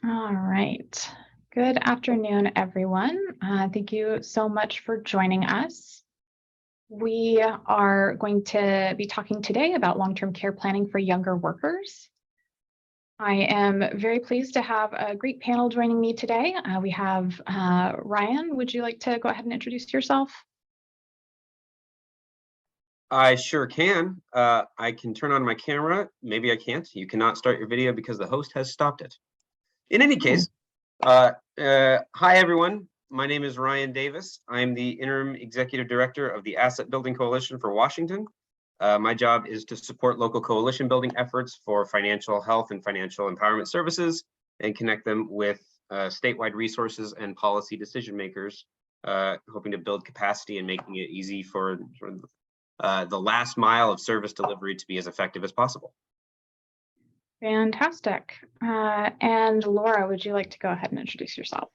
All right. Good afternoon, everyone. Thank you so much for joining us. We are going to be talking today about long-term care planning for younger workers. I am very pleased to have a great panel joining me today. We have Ryan. Would you like to go ahead and introduce yourself? I sure can. I can turn on my camera. Maybe I can't. You cannot start your video because the host has stopped it. In any case, hi everyone. My name is Ryan Davis. I'm the Interim Executive Director of the Asset Building Coalition for Washington. My job is to support local coalition building efforts for financial health and financial empowerment services and connect them with statewide resources and policy decision makers, hoping to build capacity and making it easy for the last mile of service delivery to be as effective as possible. Fantastic. And Laura, would you like to go ahead and introduce yourself?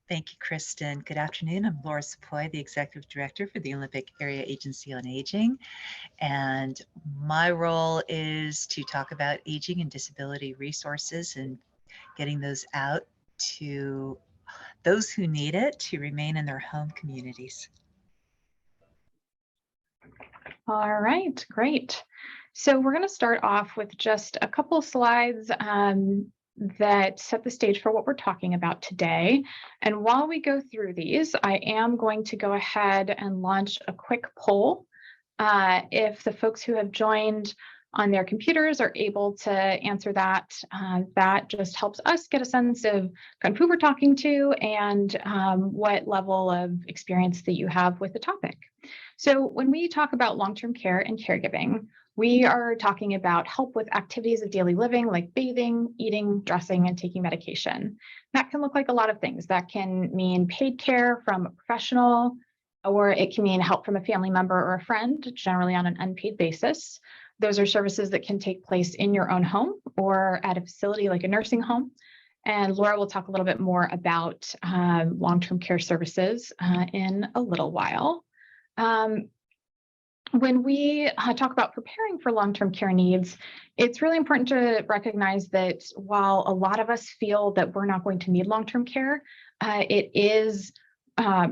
Thank you, Kristen. Good afternoon. I'm Laura Sepoy, the Executive Director for the Olympic Area Agency on Aging. And my role is to talk about aging and disability resources and getting those out to those who need it to remain in their home communities. All right, great. So we're going to start off with just a couple slides that set the stage for what we're talking about today. And while we go through these, I am going to go ahead and launch a quick poll. If the folks who have joined on their computers are able to answer that, that just helps us get a sense of kind of who we're talking to and what level of experience that you have with the topic. So when we talk about long-term care and caregiving, we are talking about help with activities of daily living like bathing, eating, dressing, and taking medication. That can look like a lot of things. That can mean paid care from a professional, or it can mean help from a family member or a friend, generally on an unpaid basis. Those are services that can take place in your own home or at a facility like a nursing home. And Laura will talk a little bit more about long-term care services in a little while. When we talk about preparing for long-term care needs, it's really important to recognize that while a lot of us feel that we're not going to need long-term care, it is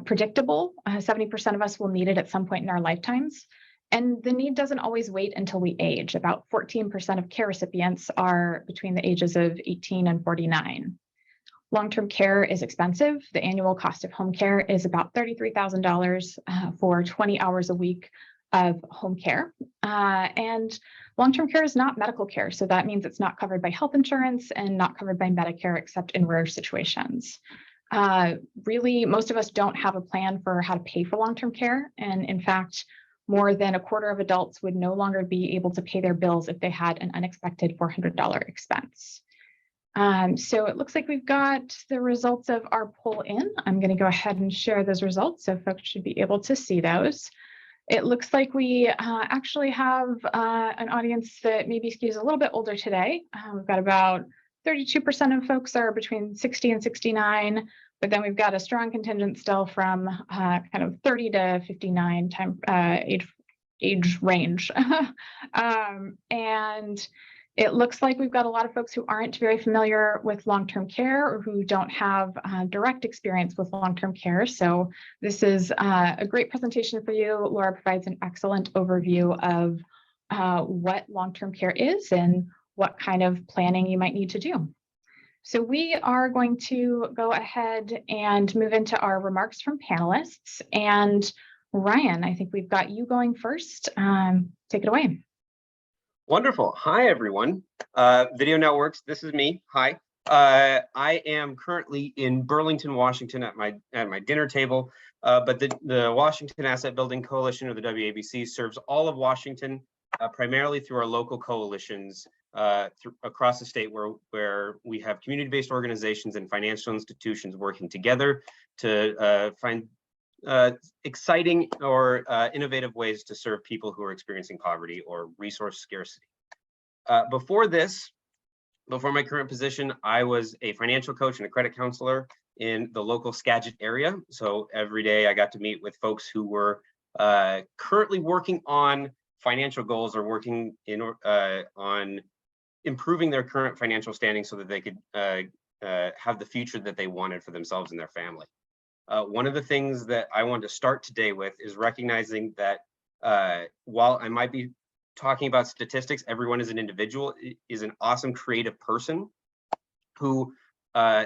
predictable. 70% of us will need it at some point in our lifetimes. And the need doesn't always wait until we age. About 14% of care recipients are between the ages of 18 and 49. Long-term care is expensive. The annual cost of home care is about $33,000 for 20 hours a week of home care. And long-term care is not medical care. So that means it's not covered by health insurance and not covered by Medicare, except in rare situations. Really, most of us don't have a plan for how to pay for long-term care. And in fact, more than a quarter of adults would no longer be able to pay their bills if they had an unexpected $400 expense. So it looks like we've got the results of our poll in. I'm going to go ahead and share those results, so folks should be able to see those. It looks like we actually have an audience that maybe skews a little bit older today. We've got about 32% of folks are between 60 and 69, but then we've got a strong contingent still from kind of 30 to 59 age range. And it looks like we've got a lot of folks who aren't very familiar with long-term care or who don't have direct experience with long-term care. So this is a great presentation for you. Laura provides an excellent overview of what long-term care is and what kind of planning you might need to do. So we are going to go ahead and move into our remarks from panelists. And Ryan, I think we've got you going first. Take it away. Wonderful. Hi, everyone. Video now works. This is me. Hi. I am currently in Burlington, Washington at my dinner table, but the Washington Asset Building Coalition, or the WABC, serves all of Washington, primarily through our local coalitions across the state where we have community-based organizations and financial institutions working together to find exciting or innovative ways to serve people who are experiencing poverty or resource scarcity. Before my current position, I was a financial coach and a credit counselor in the local Skagit area. So every day I got to meet with folks who were currently working on financial goals or working on improving their current financial standing so that they could have the future that they wanted for themselves and their family. One of the things that I want to start today with is recognizing that while I might be talking about statistics, everyone is an individual, is an awesome creative person who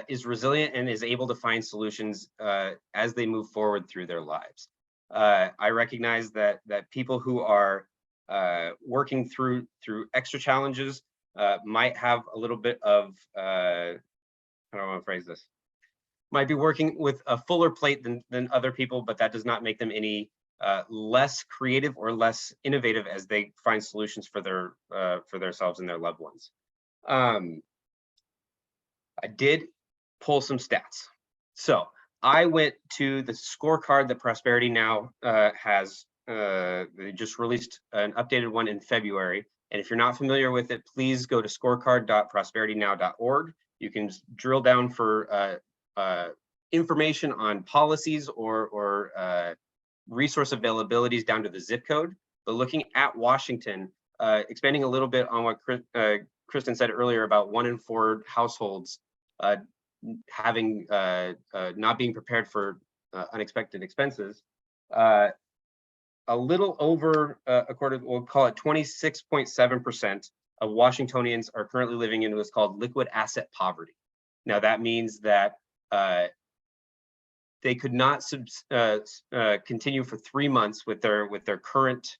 is resilient and is able to find solutions as they move forward through their lives. I recognize that people who are working through extra challenges might have a little bit of, I don't want to phrase this, might be working with a fuller plate than other people, but that does not make them any less creative or less innovative as they find solutions for themselves and their loved ones. I did pull some stats. So I went to the scorecard that Prosperity Now has. They just released an updated one in February. And if you're not familiar with it, please go to scorecard.prosperitynow.org. You can drill down for information on policies or resource availabilities down to the zip code. But looking at Washington, expanding a little bit on what Kristen said earlier about 1 in 4 households having not being prepared for unexpected expenses. A little over a quarter, we'll call it 26.7% of Washingtonians are currently living in what's called liquid asset poverty. Now that means that they could not continue for 3 months with their current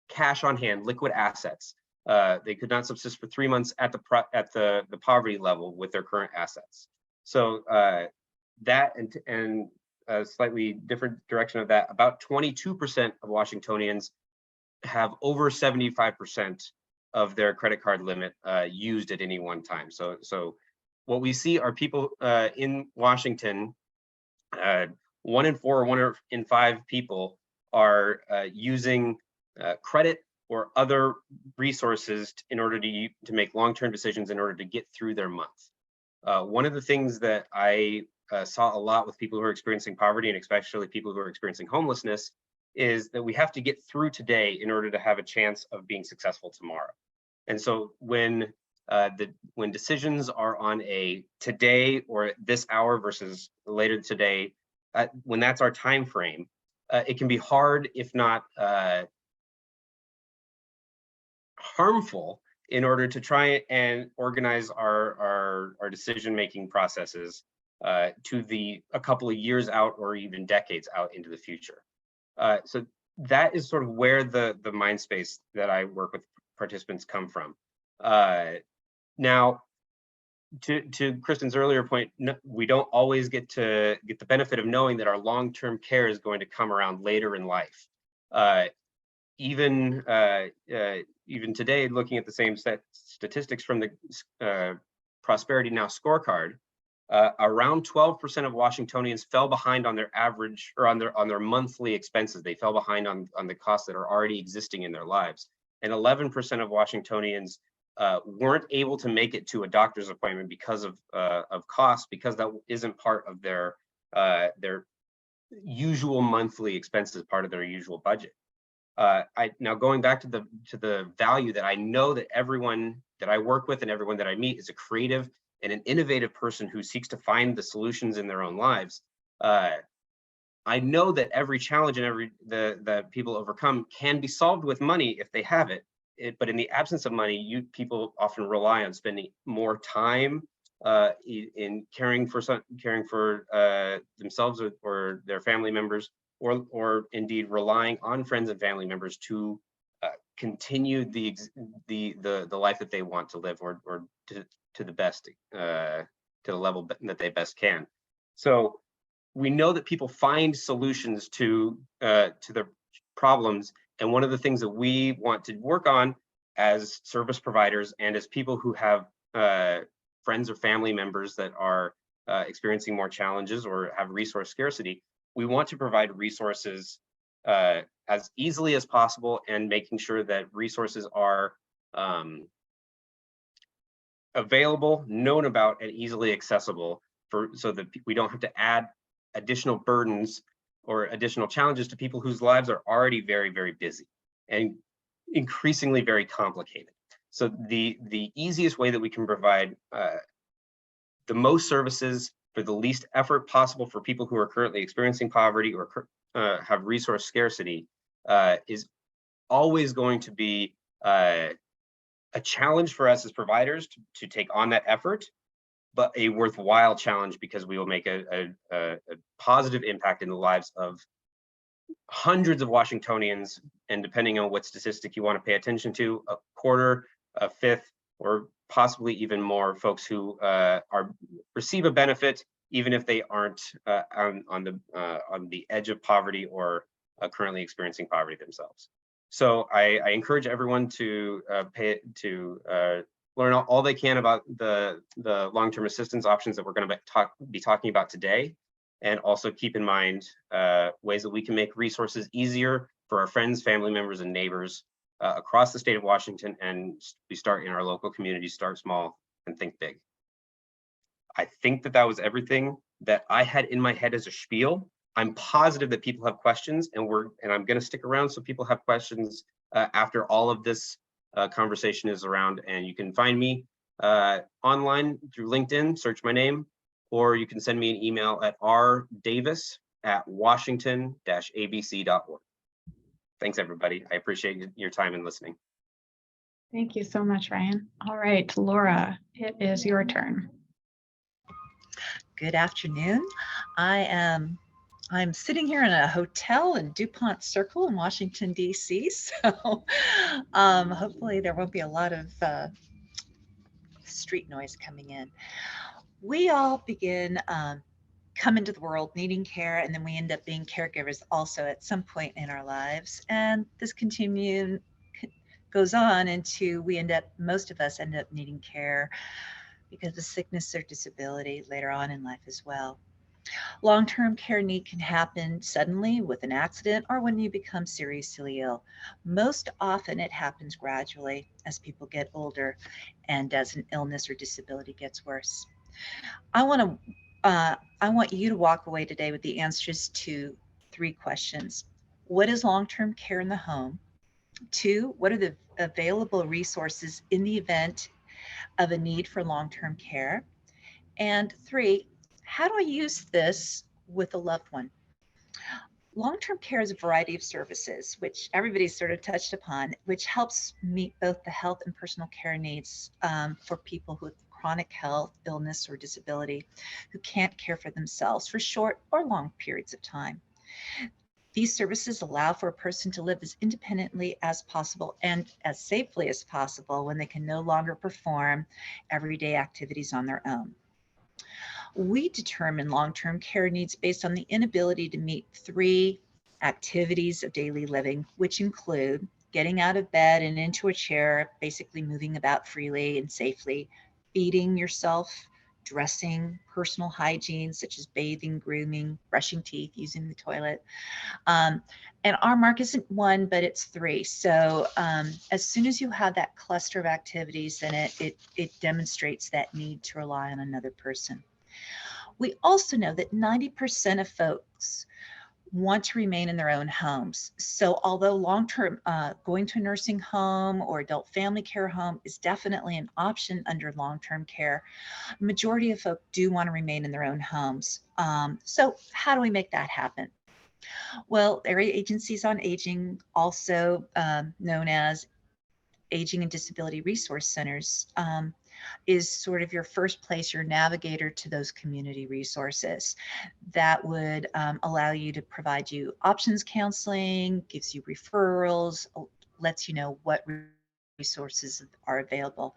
cash on hand, liquid assets. They could not subsist for 3 months at the poverty level with their current assets. So that and a slightly different direction of that, about 22% of Washingtonians have over 75% of their credit card limit used at any one time. So what we see are people in Washington, 1 in 4 or 1 in 5 people are using credit or other resources in order to make long-term decisions in order to get through their month. One of the things that I saw a lot with people who are experiencing poverty, and especially people who are experiencing homelessness, is that we have to get through today in order to have a chance of being successful tomorrow. And so when decisions are on a today or this hour versus later today, when that's our time frame, it can be hard, if not harmful, in order to try and organize our decision-making processes to a couple of years out or even decades out into the future. So that is sort of where the mind space that I work with participants come from. Now, to Kristen's earlier point, we don't always get the benefit of knowing that our long-term care is going to come around later in life. Even today, looking at the same statistics from the Prosperity Now scorecard, around 12% of Washingtonians fell behind on their average or on their monthly expenses. They fell behind on the costs that are already existing in their lives. And 11% of Washingtonians weren't able to make it to a doctor's appointment because of costs, because that isn't part of their usual monthly expenses, part of their usual budget. Now going back to the value that I know that everyone that I work with and everyone that I meet is a creative and an innovative person who seeks to find the solutions in their own lives. I know that every challenge and that people overcome can be solved with money if they have it. But in the absence of money, people often rely on spending more time in caring for themselves or their family members, or indeed relying on friends and family members to continue the life that they want to live, or to the best, to the level that they best can. So we know that people find solutions to their problems, and one of the things that we want to work on as service providers and as people who have friends or family members that are experiencing more challenges or have resource scarcity, we want to provide resources as easily as possible, and making sure that resources are available, known about, and easily accessible, so that we don't have to add additional burdens or additional challenges to people whose lives are already very, very busy and increasingly very complicated. So the easiest way that we can provide the most services for the least effort possible for people who are currently experiencing poverty or have resource scarcity is always going to be a challenge for us as providers to take on that effort, but a worthwhile challenge because we will make a positive impact in the lives of hundreds of Washingtonians, and depending on what statistic you want to pay attention to, a quarter, a fifth, or possibly even more folks who receive a benefit, even if they aren't on the edge of poverty or currently experiencing poverty themselves. So I encourage everyone to learn all they can about the long-term assistance options that we're going to be talking about today, and also keep in mind ways that we can make resources easier for our friends, family members, and neighbors across the state of Washington. And we start in our local community, start small and think big. I think that was everything that I had in my head as a spiel. I'm positive that people have questions, and I'm going to stick around so people have questions after all of this conversation is around. And you can find me online through LinkedIn, search my name, or you can send me an email at rdavis@washington-abc.org. Thanks, everybody. I appreciate your time and listening. Thank you so much, Ryan. All right, Laura, it is your turn. Good afternoon. I'm sitting here in a hotel in DuPont Circle in Washington, D.C. So hopefully there won't be a lot of street noise coming in. We all come into the world needing care, and then we end up being caregivers also at some point in our lives. And this goes on into most of us end up needing care because of sickness or disability later on in life as well. Long-term care need can happen suddenly with an accident or when you become seriously ill. Most often it happens gradually as people get older and as an illness or disability gets worse. I want you to walk away today with the answers to 3 questions. What is long-term care in the home? 2, what are the available resources in the event of a need for long-term care? And 3, how do I use this with a loved one? Long-term care is a variety of services, which everybody's sort of touched upon, which helps meet both the health and personal care needs for people with chronic health, illness, or disability who can't care for themselves for short or long periods of time. These services allow for a person to live as independently as possible and as safely as possible when they can no longer perform everyday activities on their own. We determine long-term care needs based on the inability to meet 3 activities of daily living, which include getting out of bed and into a chair, basically moving about freely and safely, feeding yourself, dressing, personal hygiene, such as bathing, grooming, brushing teeth, using the toilet. And our mark isn't 1, but it's 3. So as soon as you have that cluster of activities, then it demonstrates that need to rely on another person. We also know that 90% of folks want to remain in their own homes. So although long-term going to a nursing home or adult family care home is definitely an option under long-term care, the majority of folk do want to remain in their own homes. So how do we make that happen? Well, area agencies on aging, also known as Aging and Disability Resource Centers, is sort of your first place, your navigator to those community resources. That would allow you to provide you options counseling, gives you referrals, lets you know what resources are available.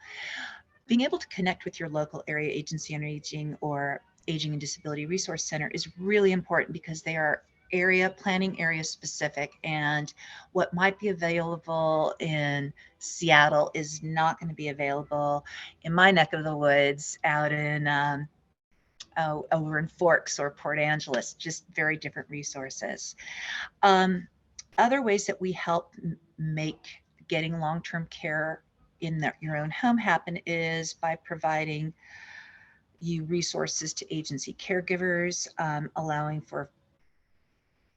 Being able to connect with your local area agency on aging or Aging and Disability Resource Center is really important because they are planning area specific, and what might be available in Seattle is not going to be available in my neck of the woods out in over in Forks or Port Angeles. Just very different resources. Other ways that we help make getting long-term care in your own home happen is by providing you resources to agency caregivers, allowing for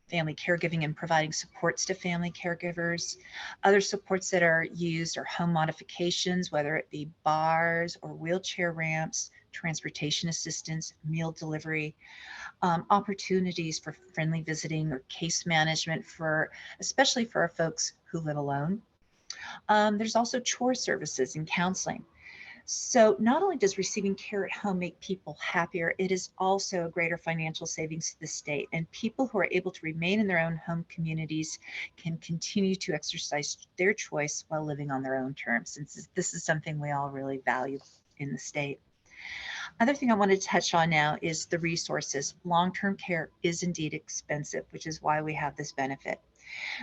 family caregiving and providing supports to family caregivers. Other supports that are used are home modifications, whether it be bars or wheelchair ramps, transportation assistance, meal delivery, opportunities for friendly visiting or case management for, especially for our folks who live alone. There's also chore services and counseling. So not only does receiving care at home make people happier, it is also a greater financial savings to the state. And people who are able to remain in their own home communities can continue to exercise their choice while living on their own terms. Since this is something we all really value in the state. Other thing I wanted to touch on now is the resources. Long-term care is indeed expensive, which is why we have this benefit.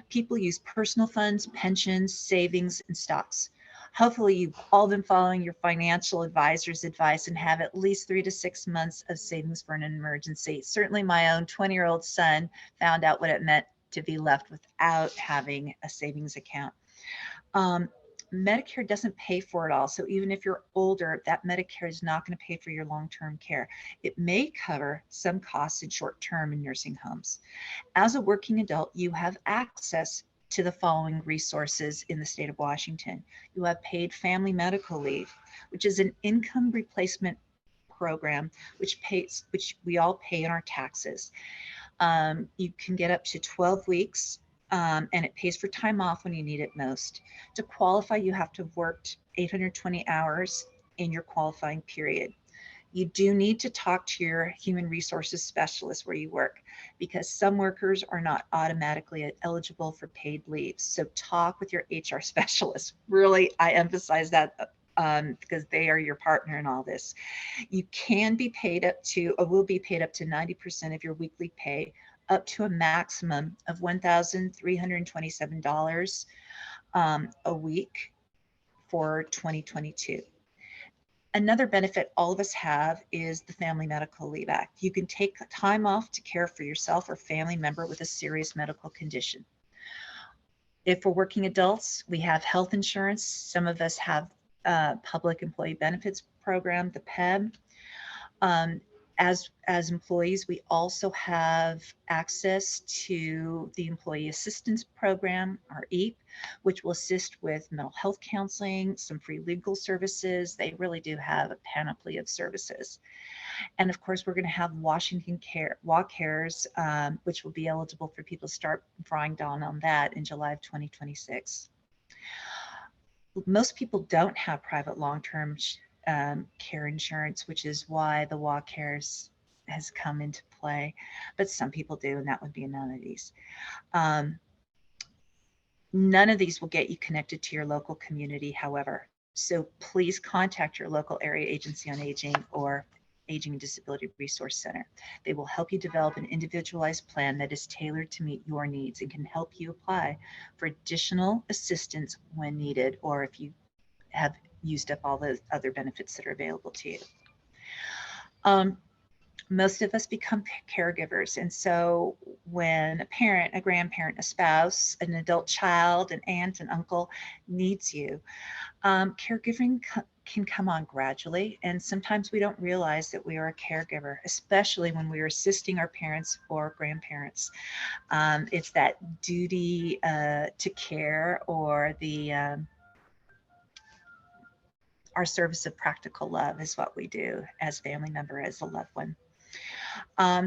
People use personal funds, pensions, savings, and stocks. Hopefully you've all been following your financial advisor's advice and have at least 3 to 6 months of savings for an emergency. Certainly my own 20-year-old son found out what it meant to be left without having a savings account. Medicare doesn't pay for it all. So even if you're older, that Medicare is not going to pay for your long-term care. It may cover some costs in short-term in nursing homes. As a working adult, you have access to the following resources in the state of Washington. You have paid family medical leave, which is an income replacement program, which we all pay in our taxes. You can get up to 12 weeks, and it pays for time off when you need it most. To qualify, you have to have worked 820 hours in your qualifying period. You do need to talk to your human resources specialist where you work, because some workers are not automatically eligible for paid leave. So talk with your HR specialist. Really, I emphasize that because they are your partner in all this. You can be paid up to, or will be paid up to 90% of your weekly pay, up to a maximum of $1,327 a week for 2022. Another benefit all of us have is the Family Medical Leave Act. You can take time off to care for yourself or family member with a serious medical condition. If we're working adults, we have health insurance. Some of us have Public Employee Benefits Program, the PEB. As employees, we also have access to the Employee Assistance Program, or EAP, which will assist with mental health counseling, some free legal services. They really do have a panoply of services. And of course, we're going to have Washington Care, WaCares, which will be eligible for people to start drawing down on that in July of 2026. Most people don't have private long-term care insurance, which is why the WaCares has come into play, but some people do, and that would be none of these. None of these will get you connected to your local community, however. So please contact your local area agency on aging or Aging and Disability Resource Center. They will help you develop an individualized plan that is tailored to meet your needs and can help you apply for additional assistance when needed, or if you have used up all the other benefits that are available to you. Most of us become caregivers. And so when a parent, a grandparent, a spouse, an adult child, an aunt, an uncle needs you, caregiving can come on gradually. And sometimes we don't realize that we are a caregiver, especially when we are assisting our parents or grandparents. It's that duty to care, or our service of practical love is what we do as family member, as a loved one.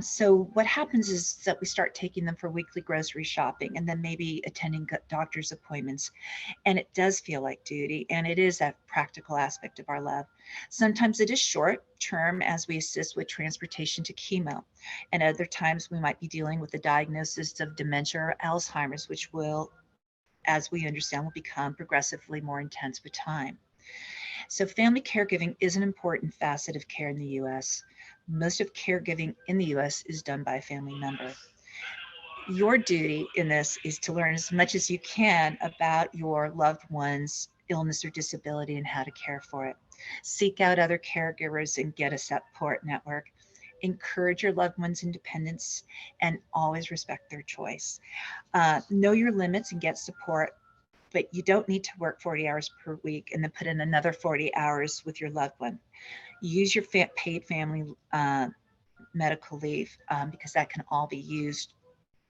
So what happens is that we start taking them for weekly grocery shopping, and then maybe attending doctor's appointments. And it does feel like duty, and it is that practical aspect of our love. Sometimes it is short term, as we assist with transportation to chemo. And other times we might be dealing with the diagnosis of dementia or Alzheimer's, which will, as we understand, will become progressively more intense with time. So family caregiving is an important facet of care in the U.S. Most of caregiving in the U.S. is done by a family member. Your duty in this is to learn as much as you can about your loved one's illness or disability and how to care for it. Seek out other caregivers and get a support network. Encourage your loved one's independence and always respect their choice. Know your limits and get support, but you don't need to work 40 hours per week and then put in another 40 hours with your loved one. Use your paid family medical leave, because that can all be used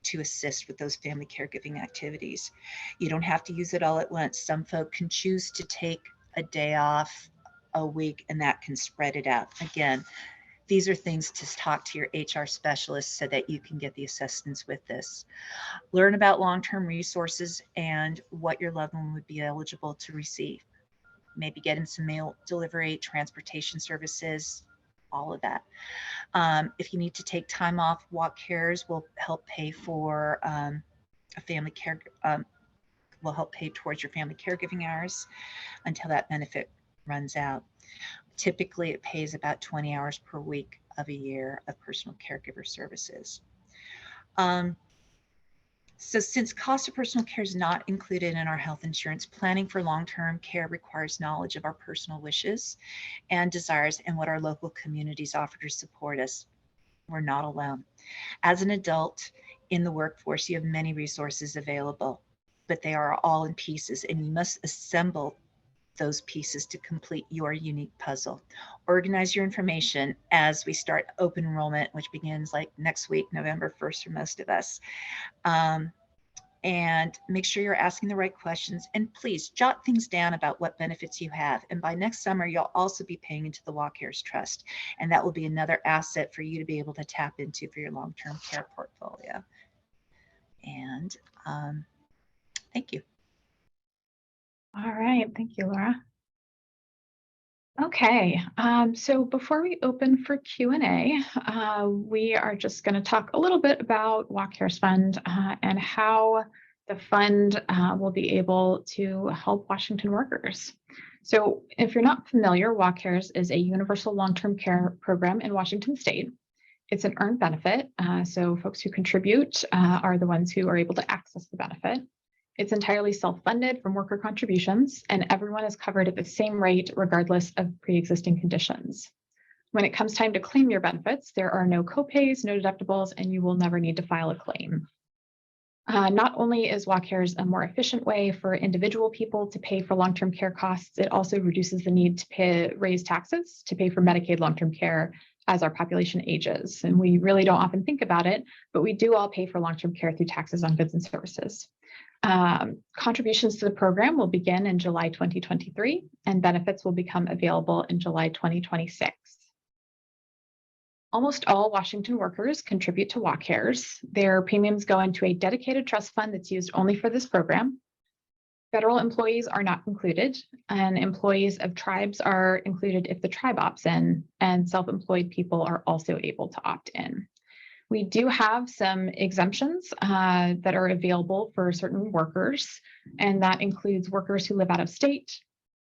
to assist with those family caregiving activities. You don't have to use it all at once. Some folk can choose to take a day off a week, and that can spread it out. Again, these are things to talk to your HR specialist so that you can get the assistance with this. Learn about long-term resources and what your loved one would be eligible to receive. Maybe getting some mail delivery, transportation services, all of that. If you need to take time off, Walk Cares will help pay for a family care, will help pay towards your family caregiving hours until that benefit runs out. Typically, it pays about 20 hours per week of a year of personal caregiver services. So since cost of personal care is not included in our health insurance, planning for long-term care requires knowledge of our personal wishes and desires and what our local communities offer to support us. We're not alone. As an adult in the workforce, you have many resources available, but they are all in pieces, and you must assemble those pieces to complete your unique puzzle. Organize your information as we start open enrollment, which begins like next week, November 1st for most of us. And make sure you're asking the right questions, and please jot things down about what benefits you have. And by next summer, you'll also be paying into the Walk Cares Trust, and that will be another asset for you to be able to tap into for your long-term care portfolio. And thank you. All right, thank you, Laura. Okay, so before we open for Q&A, we are just going to talk a little bit about Walk Cares Fund and how the fund will be able to help Washington workers. So if you're not familiar, Walk Cares is a universal long-term care program in Washington state. It's an earned benefit, so folks who contribute are the ones who are able to access the benefit. It's entirely self-funded from worker contributions, and everyone is covered at the same rate regardless of pre-existing conditions. When it comes time to claim your benefits, there are no copays, no deductibles, and you will never need to file a claim. Not only is Walk Cares a more efficient way for individual people to pay for long-term care costs, it also reduces the need to raise taxes to pay for Medicaid long-term care as our population ages. And we really don't often think about it, but we do all pay for long-term care through taxes on goods and services. Contributions to the program will begin in July 2023, and benefits will become available in July 2026. Almost all Washington workers contribute to Walk Cares. Their premiums go into a dedicated trust fund that's used only for this program. Federal employees are not included, and employees of tribes are included if the tribe opts in, and self-employed people are also able to opt in. We do have some exemptions that are available for certain workers, and that includes workers who live out of state,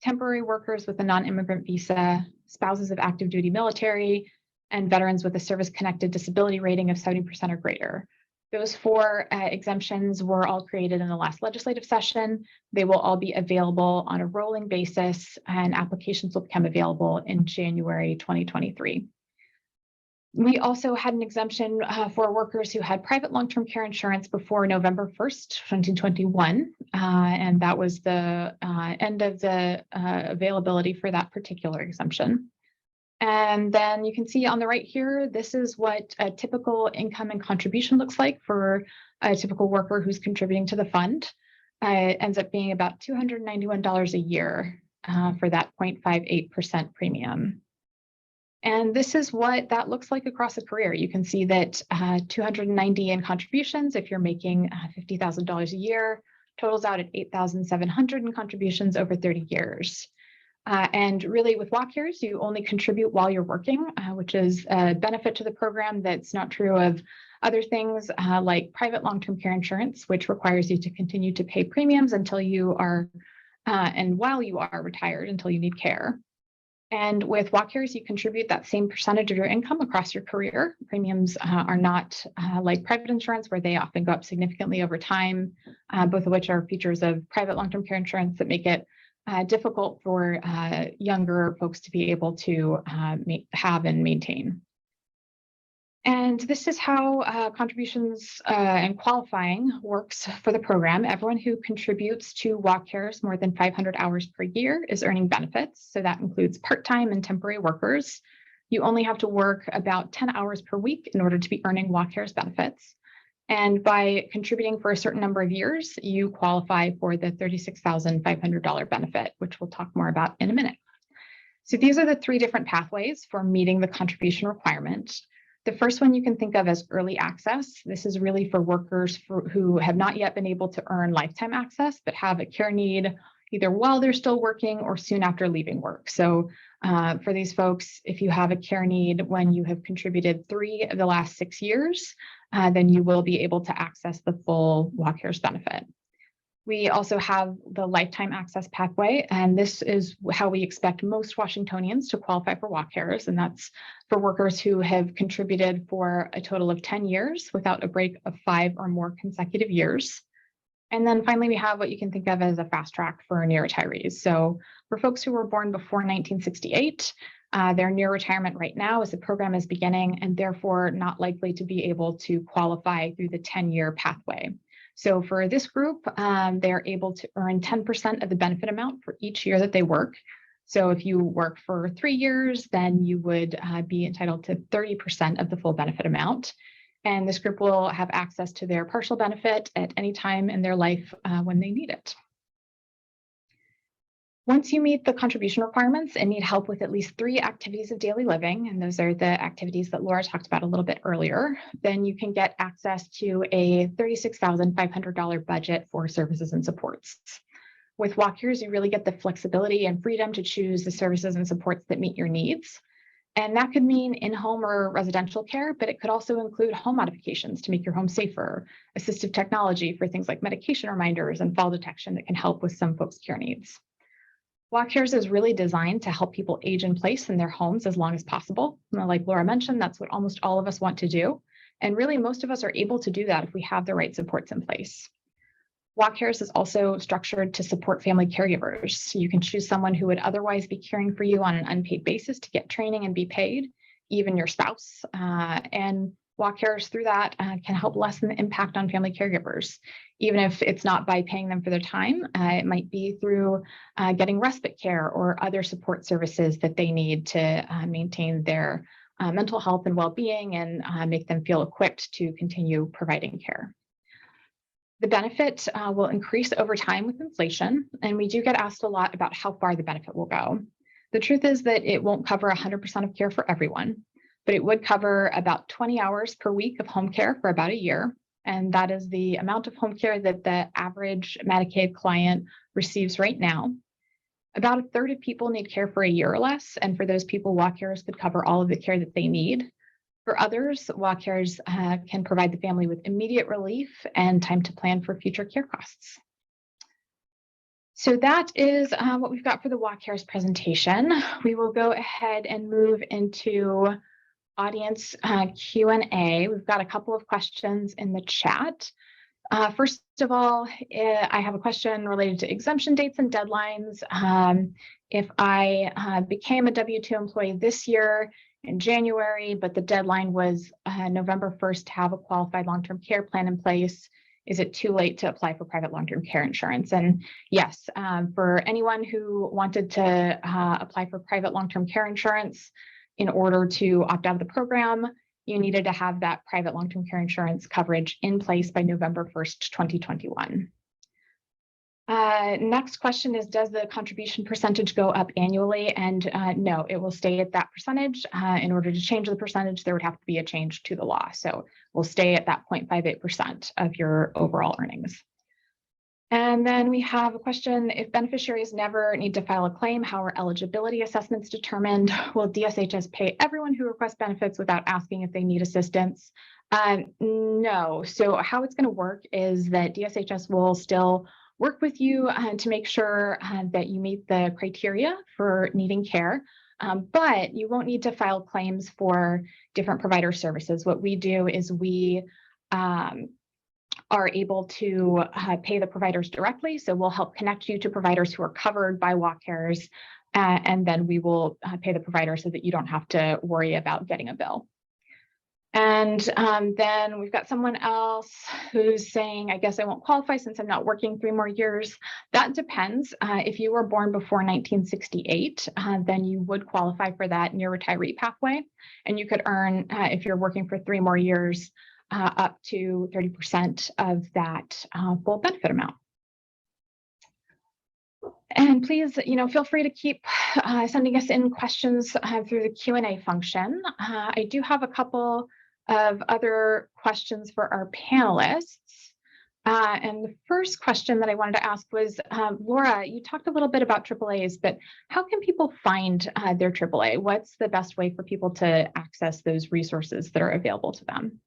temporary workers with a non-immigrant visa, spouses of active duty military, and veterans with a service-connected disability rating of 70% or greater. Those 4 exemptions were all created in the last legislative session. They will all be available on a rolling basis, and applications will become available in January 2023. We also had an exemption for workers who had private long-term care insurance before November 1st, 2021, and that was the end of the availability for that particular exemption. And then you can see on the right here, this is what a typical income and contribution looks like for a typical worker who's contributing to the fund. It ends up being about $291 a year for that 0.58% premium. And this is what that looks like across a career. You can see that 290 in contributions if you're making $50,000 a year, totals out at $8,700 in contributions over 30 years. And really with Walk Cares, you only contribute while you're working, which is a benefit to the program that's not true of other things like private long-term care insurance, which requires you to continue to pay premiums until you are, and while you are retired until you need care. And with Walk Cares, you contribute that same percentage of your income across your career. Premiums are not like private insurance, where they often go up significantly over time, both of which are features of private long-term care insurance that make it difficult for younger folks to be able to have and maintain. And this is how contributions and qualifying works for the program. Everyone who contributes to Walk Cares more than 500 hours per year is earning benefits. So that includes part-time and temporary workers. You only have to work about 10 hours per week in order to be earning Walk Cares benefits. And by contributing for a certain number of years, you qualify for the $36,500 benefit, which we'll talk more about in a minute. So these are the three different pathways for meeting the contribution requirement. The first one you can think of as early access. This is really for workers who have not yet been able to earn lifetime access, but have a care need either while they're still working or soon after leaving work. So for these folks, if you have a care need when you have contributed 3 of the last 6 years, then you will be able to access the full WACARES benefit. We also have the lifetime access pathway, and this is how we expect most Washingtonians to qualify for WACARES, and that's for workers who have contributed for a total of 10 years without a break of 5 or more consecutive years. And then finally, we have what you can think of as a fast track for near retirees. So for folks who were born before 1968, they're near retirement right now as the program is beginning, and therefore not likely to be able to qualify through the 10-year pathway. So for this group, they're able to earn 10% of the benefit amount for each year that they work. So if you work for 3 years, then you would be entitled to 30% of the full benefit amount. And this group will have access to their partial benefit at any time in their life when they need it. Once you meet the contribution requirements and need help with at least 3 activities of daily living, and those are the activities that Laura talked about a little bit earlier, then you can get access to a $36,500 budget for services and supports. With WACARES, you really get the flexibility and freedom to choose the services and supports that meet your needs. And that could mean in-home or residential care, but it could also include home modifications to make your home safer, assistive technology for things like medication reminders and fall detection that can help with some folks' care needs. WACARES is really designed to help people age in place in their homes as long as possible. Like Laura mentioned, that's what almost all of us want to do. And really, most of us are able to do that if we have the right supports in place. WACARES is also structured to support family caregivers. So you can choose someone who would otherwise be caring for you on an unpaid basis to get training and be paid, even your spouse. And WACARES through that can help lessen the impact on family caregivers, even if it's not by paying them for their time. It might be through getting respite care or other support services that they need to maintain their mental health and well-being and make them feel equipped to continue providing care. The benefit will increase over time with inflation, and we do get asked a lot about how far the benefit will go. The truth is that it won't cover 100% of care for everyone, but it would cover about 20 hours per week of home care for about a year, and that is the amount of home care that the average Medicaid client receives right now. About a third of people need care for a year or less, and for those people, WACARES could cover all of the care that they need. For others, WACARES can provide the family with immediate relief and time to plan for future care costs. So that is what we've got for the WACARES presentation. We will go ahead and move into audience Q&A. We've got a couple of questions in the chat. First of all, I have a question related to exemption dates and deadlines. If I became a W-2 employee this year in January, but the deadline was November 1st to have a qualified long-term care plan in place, is it too late to apply for private long-term care insurance? And yes, for anyone who wanted to apply for private long-term care insurance in order to opt out of the program, you needed to have that private long-term care insurance coverage in place by November 1st, 2021. Next question is, does the contribution percentage go up annually? And no, it will stay at that percentage. In order to change the percentage, there would have to be a change to the law. So we'll stay at that 0.58% of your overall earnings. And then we have a question, if beneficiaries never need to file a claim, how are eligibility assessments determined? Will DSHS pay everyone who requests benefits without asking if they need assistance? No. So how it's going to work is that DSHS will still work with you to make sure that you meet the criteria for needing care, but you won't need to file claims for different provider services. What we do is we are able to pay the providers directly. So we'll help connect you to providers who are covered by WACARES, and then we will pay the provider so that you don't have to worry about getting a bill. And then we've got someone else who's saying, I guess I won't qualify since I'm not working 3 more years. That depends. If you were born before 1968, then you would qualify for that near retiree pathway. And you could earn, if you're working for 3 more years, up to 30% of that full benefit amount. And please, feel free to keep sending us in questions through the Q&A function. I do have a couple of other questions for our panelists. And the first question that I wanted to ask was, Laura, you talked a little bit about AAAs, but how can people find their AAA? What's the best way for people to access those resources that are available to them?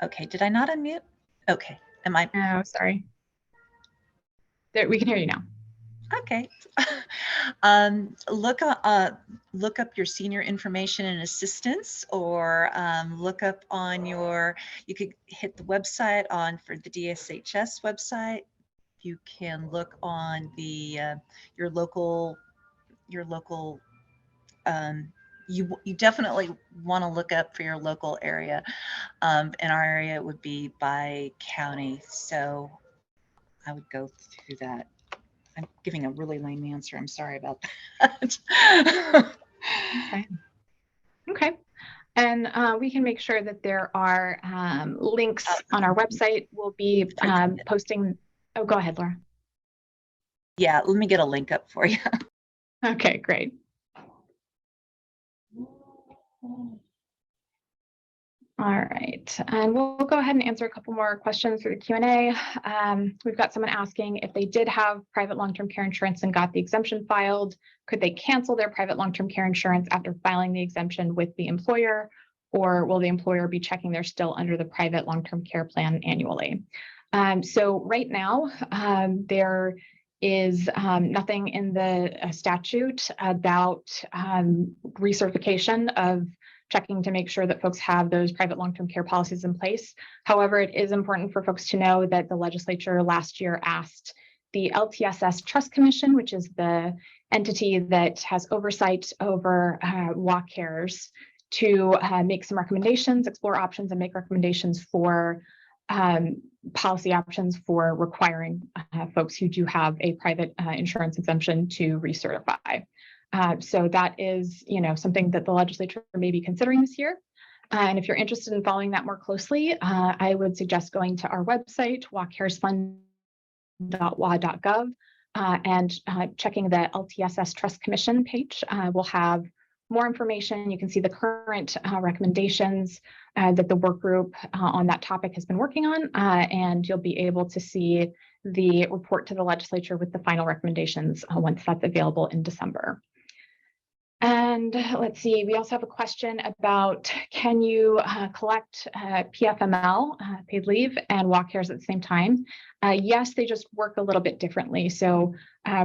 Okay, did I not unmute? Okay, am I? Oh, sorry. There, we can hear you now. Okay. Look up your senior information and assistance, or look up on your, you could hit the website for the DSHS website. You can look on the your local you definitely want to look up for your local area. In our area, it would be by county. So I would go through that. I'm giving a really lame answer. I'm sorry about that. Okay. Okay. And we can make sure that there are links on our website. We'll be posting. Oh, go ahead, Laura. Yeah, let me get a link up for you. Okay, great. All right, and we'll go ahead and answer a couple more questions through the Q&A. We've got someone asking if they did have private long-term care insurance and got the exemption filed, could they cancel their private long-term care insurance after filing the exemption with the employer, or will the employer be checking they're still under the private long-term care plan annually? So right now, there is nothing in the statute about recertification of checking to make sure that folks have those private long-term care policies in place. However, it is important for folks to know that the legislature last year asked the LTSS Trust Commission, which is the entity that has oversight over WA cares, to make some recommendations, explore options, and make recommendations for policy options for requiring folks who do have a private insurance exemption to recertify. So that is, something that the legislature may be considering this year. And if you're interested in following that more closely, I would suggest going to our website, wacaresfund.wa.gov, and checking the LTSS Trust Commission page. We'll have more information. You can see the current recommendations that the work group on that topic has been working on, and you'll be able to see the report to the legislature with the final recommendations once that's available in December. And let's see, we also have a question about, can you collect PFML, paid leave, and WA cares at the same time? Yes, they just work a little bit differently. So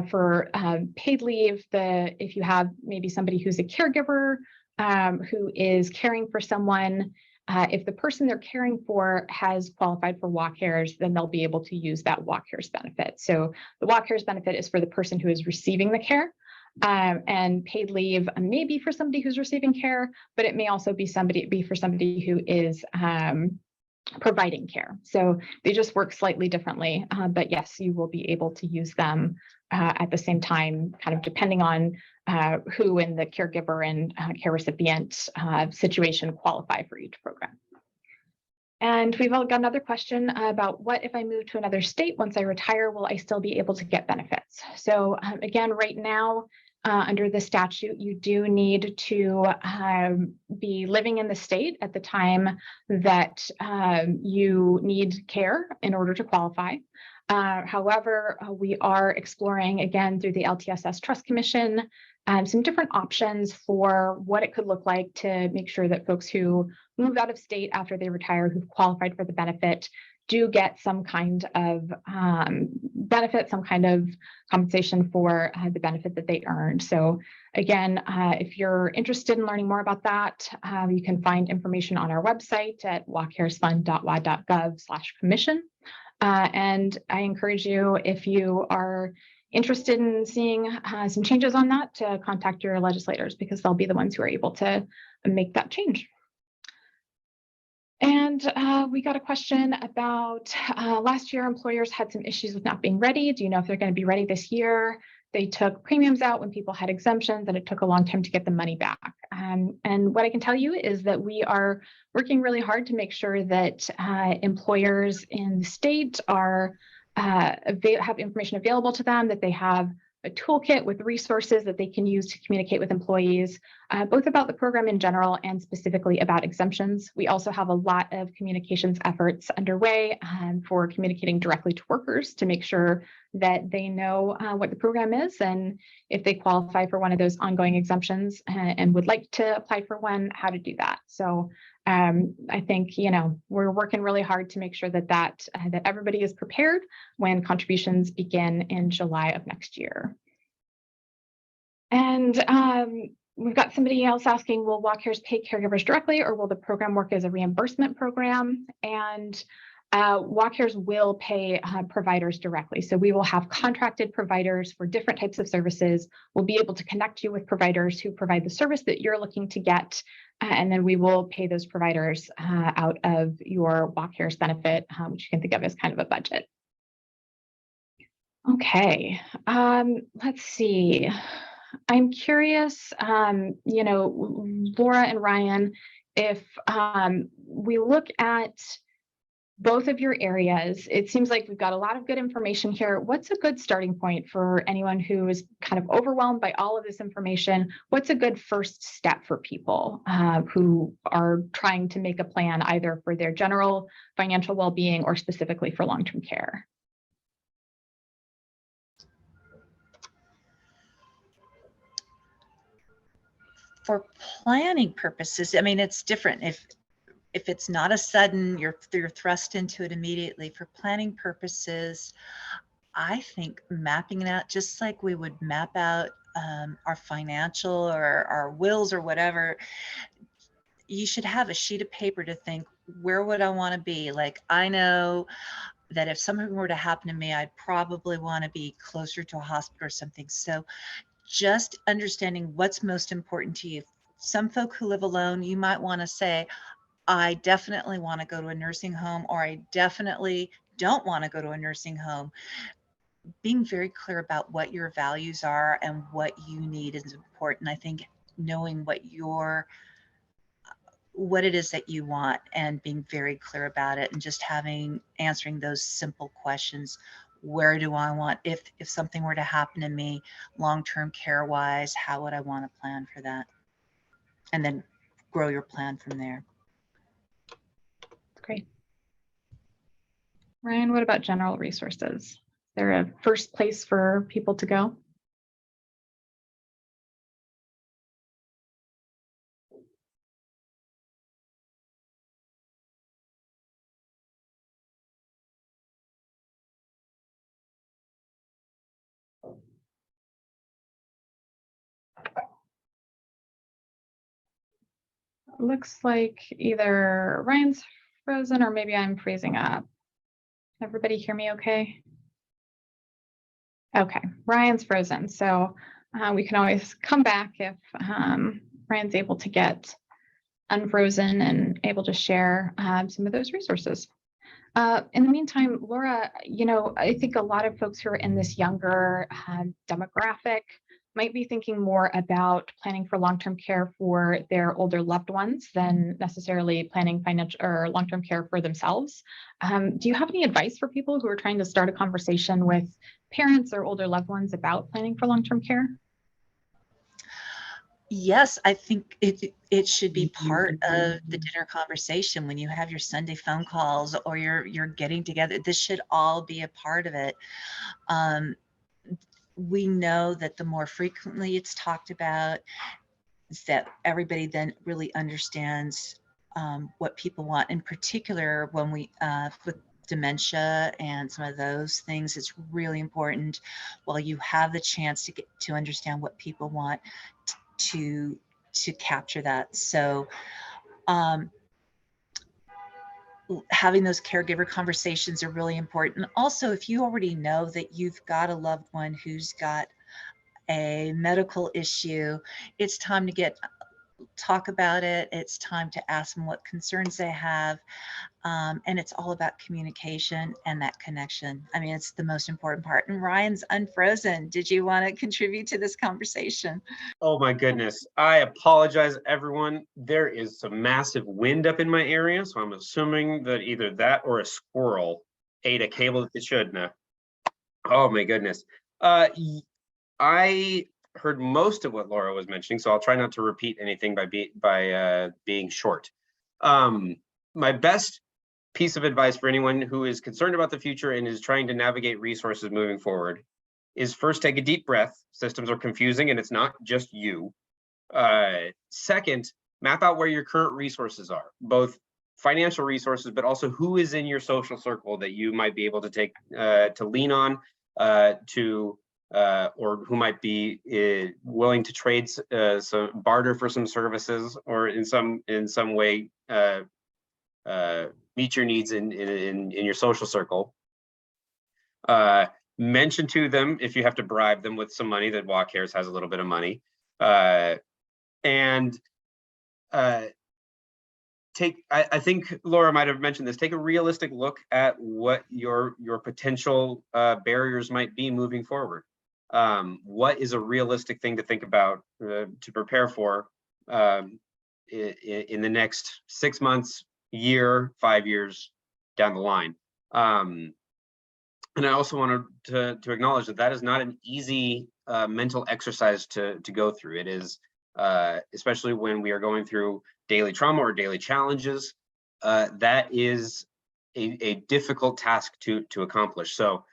for paid leave, if you have maybe somebody who's a caregiver who is caring for someone, if the person they're caring for has qualified for WA cares, then they'll be able to use that WA cares benefit. So the WA cares benefit is for the person who is receiving the care. And paid leave may be for somebody who's receiving care, but it may also be for somebody who is providing care. So they just work slightly differently, but yes, you will be able to use them at the same time, kind of depending on who in the caregiver and care recipient situation qualify for each program. And we've all got another question about, what if I move to another state once I retire, will I still be able to get benefits? So again, right now, under the statute, you do need to be living in the state at the time that you need care in order to qualify. However, we are exploring, again, through the LTSS Trust Commission, some different options for what it could look like to make sure that folks who move out of state after they retire, who've qualified for the benefit, do get some kind of benefit, some kind of compensation for the benefit that they earned. So again, if you're interested in learning more about that, you can find information on our website at wacaresfund.wa.gov/commission. And I encourage you, if you are interested in seeing some changes on that, to contact your legislators, because they'll be the ones who are able to make that change. And we got a question about last year, employers had some issues with not being ready. Do you know if they're going to be ready this year? They took premiums out when people had exemptions, and it took a long time to get the money back. And what I can tell you is that we are working really hard to make sure that employers in the state are have information available to them, that they have a toolkit with resources that they can use to communicate with employees, both about the program in general and specifically about exemptions. We also have a lot of communications efforts underway for communicating directly to workers to make sure that they know what the program is and if they qualify for one of those ongoing exemptions and would like to apply for one, how to do that. So I think, we're working really hard to make sure that everybody is prepared when contributions begin in July of next year. And we've got somebody else asking, will WellCares pay caregivers directly, or will the program work as a reimbursement program? And WellCares will pay providers directly. So we will have contracted providers for different types of services. We'll be able to connect you with providers who provide the service that you're looking to get. And then we will pay those providers out of your WellCares benefit, which you can think of as kind of a budget. Okay, let's see. I'm curious, Laura and Ryan, if we look at both of your areas, it seems like we've got a lot of good information here. What's a good starting point for anyone who is kind of overwhelmed by all of this information? What's a good first step for people who are trying to make a plan either for their general financial well-being or specifically for long-term care? For planning purposes, I mean, it's different. If it's not a sudden, you're thrust into it immediately. For planning purposes, I think mapping it out, just like we would map out our financial or our wills or whatever, you should have a sheet of paper to think, where would I want to be? Like, I know that if something were to happen to me, I'd probably want to be closer to a hospital or something. So just understanding what's most important to you. Some folk who live alone, you might want to say, I definitely want to go to a nursing home, or I definitely don't want to go to a nursing home. Being very clear about what your values are and what you need is important. I think knowing what it is that you want and being very clear about it, and just answering those simple questions. Where do I want, if something were to happen to me long-term care wise, how would I want to plan for that? And then grow your plan from there. Great. Ryan, what about general resources? Is there a first place for people to go? Looks like either Ryan's frozen or maybe I'm freezing up. Everybody hear me okay? Okay, Ryan's frozen. So we can always come back if Ryan's able to get unfrozen and able to share some of those resources. In the meantime, Laura, I think a lot of folks who are in this younger demographic might be thinking more about planning for long-term care for their older loved ones than necessarily planning financial or long-term care for themselves. Do you have any advice for people who are trying to start a conversation with parents or older loved ones about planning for long-term care? Yes, I think it should be part of the dinner conversation when you have your Sunday phone calls or you're getting together. This should all be a part of it. We know that the more frequently it's talked about, is that everybody then really understands what people want. In particular, when we with dementia and some of those things, it's really important while you have the chance to get to understand what people want to capture that. So having those caregiver conversations are really important. Also, if you already know that you've got a loved one who's got a medical issue, it's time to get talk about it. It's time to ask them what concerns they have. And it's all about communication and that connection. I mean, it's the most important part. And Ryan's unfrozen. Did you want to contribute to this conversation? Oh my goodness. I apologize, everyone. There is some massive wind up in my area, so I'm assuming that either that or a squirrel ate a cable that it shouldn't have. Oh my goodness. I heard most of what Laura was mentioning, so I'll try not to repeat anything by being short. My best piece of advice for anyone who is concerned about the future and is trying to navigate resources moving forward is first, take a deep breath. Systems are confusing and it's not just you. Second, map out where your current resources are, both financial resources, but also who is in your social circle that you might be able to take to lean on, or who might be willing to trade some barter for some services, or in some way meet your needs in your social circle. Mention to them if you have to bribe them with some money that Walk Cares has a little bit of money, and I think Laura might have mentioned this. Take a realistic look at what your potential barriers might be moving forward. What is a realistic thing to think about to prepare for in the next 6 months, year, 5 years down the line. And I also wanted to acknowledge that is not an easy mental exercise to go through. It is, especially when we are going through daily trauma or daily challenges, that is a difficult task to accomplish. So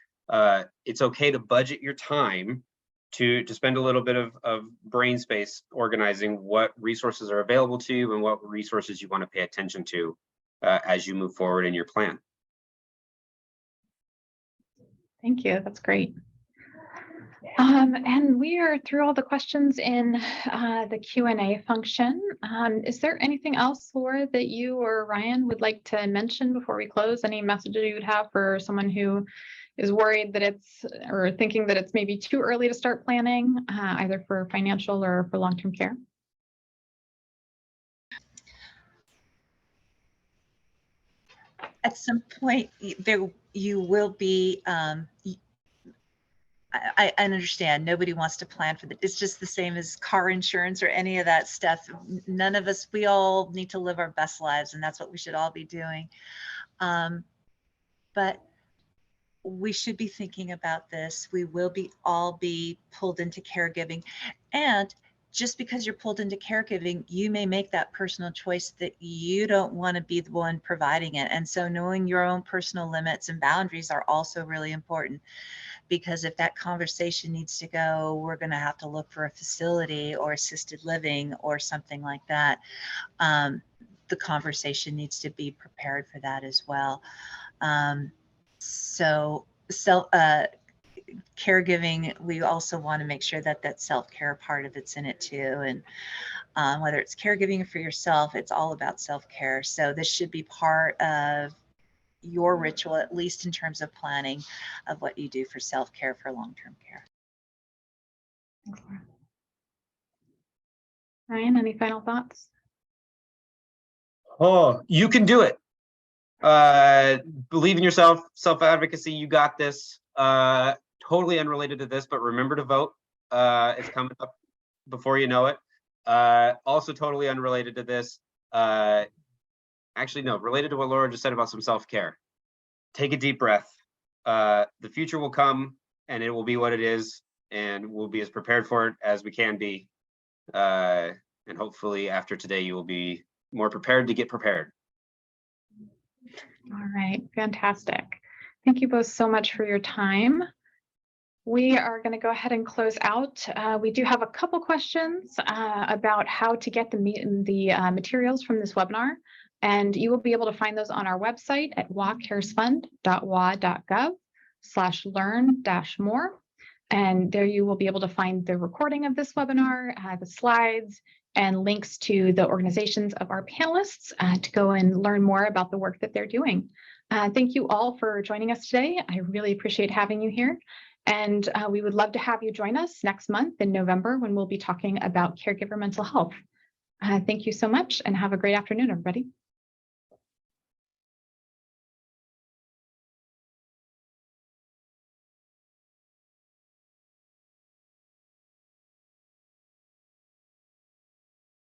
it's okay to budget your time to spend a little bit of brain space organizing what resources are available to you and what resources you want to pay attention to as you move forward in your plan. Thank you. That's great. And we are through all the questions in the Q&A function. Is there anything else, Laura, that you or Ryan would like to mention before we close? Any messages you would have for someone who is worried that it's, or thinking that it's maybe too early to start planning, either for financial or for long-term care? At some point, you will be, I understand nobody wants to plan for that. It's just the same as car insurance or any of that stuff. None of us, we all need to live our best lives, and that's what we should all be doing. But we should be thinking about this. We will all be pulled into caregiving. And just because you're pulled into caregiving, you may make that personal choice that you don't want to be the one providing it. And so knowing your own personal limits and boundaries are also really important, because if that conversation needs to go, we're going to have to look for a facility or assisted living or something like that. The conversation needs to be prepared for that as well. So caregiving, we also want to make sure that self-care part of it's in it too. And whether it's caregiving for yourself, it's all about self-care. So this should be part of your ritual, at least in terms of planning of what you do for self-care for long-term care. Ryan, any final thoughts? Oh, you can do it. Believe in yourself, self-advocacy, you got this. Totally unrelated to this, but remember to vote. It's coming up before you know it. Also totally unrelated to this. Actually, no, related to what Laura just said about some self-care. Take a deep breath. The future will come and it will be what it is, and we'll be as prepared for it as we can be. And hopefully after today, you will be more prepared to get prepared. All right, fantastic. Thank you both so much for your time. We are going to go ahead and close out. We do have a couple questions about how to get the materials from this webinar, and you will be able to find those on our website at walkcaresfund.wa.gov/learn-more. And there you will be able to find the recording of this webinar, the slides, and links to the organizations of our panelists to go and learn more about the work that they're doing. Thank you all for joining us today. I really appreciate having you here. And we would love to have you join us next month in November when we'll be talking about caregiver mental health. Thank you so much and have a great afternoon, everybody.